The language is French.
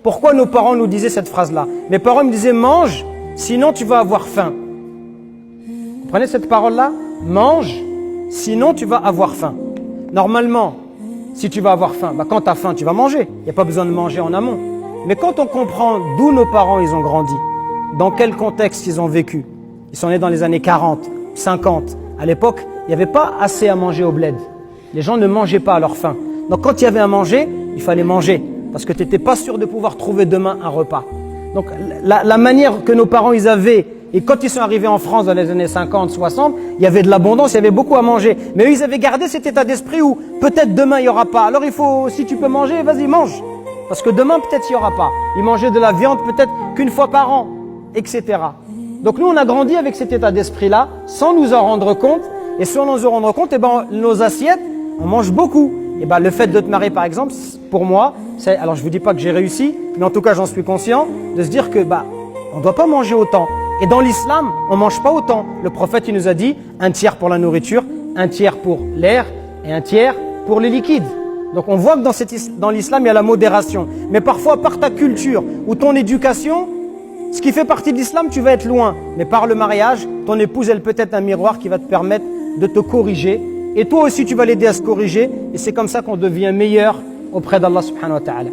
Pourquoi nos parents nous disaient cette phrase-là? Mes parents me disaient mange, sinon tu vas avoir faim. Vous prenez cette parole-là? Mange, sinon tu vas avoir faim. Normalement, si tu vas avoir faim, quand tu as faim, tu vas manger. Il n'y a pas besoin de manger en amont. Mais quand on comprend d'où nos parents ils ont grandi, dans quel contexte ils ont vécu, ils sont nés dans les années 40, 50. À l'époque, il n'y avait pas assez à manger au bled. Les gens ne mangeaient pas à leur faim. Donc quand il y avait à manger, il fallait manger. Parce que tu n'étais pas sûr de pouvoir trouver demain un repas. Donc la manière que nos parents ils avaient, et quand ils sont arrivés en France dans les années 50, 60, il y avait de l'abondance, il y avait beaucoup à manger. Mais eux, ils avaient gardé cet état d'esprit où peut-être demain il n'y aura pas. Alors il faut, si tu peux manger, vas-y mange. Parce que demain peut-être il n'y aura pas. Ils mangeaient de la viande peut-être qu'une fois par an, etc. Donc nous on a grandi avec cet état d'esprit-là, sans nous en rendre compte. Et sans nous en rendre compte, nos assiettes, on mange beaucoup. Le fait de te marier par exemple, pour moi, alors je ne vous dis pas que j'ai réussi, mais en tout cas j'en suis conscient, de se dire que on ne doit pas manger autant. Et dans l'islam, on ne mange pas autant. Le prophète il nous a dit un tiers pour la nourriture, un tiers pour l'air et un tiers pour les liquides. Donc on voit que dans l'islam il y a la modération. Mais parfois par ta culture ou ton éducation, ce qui fait partie de l'islam, tu vas être loin. Mais par le mariage, ton épouse elle peut être un miroir qui va te permettre de te corriger. Et toi aussi tu vas l'aider à se corriger. Et c'est comme ça qu'on devient meilleur auprès d'Allah subhanahu wa ta'ala.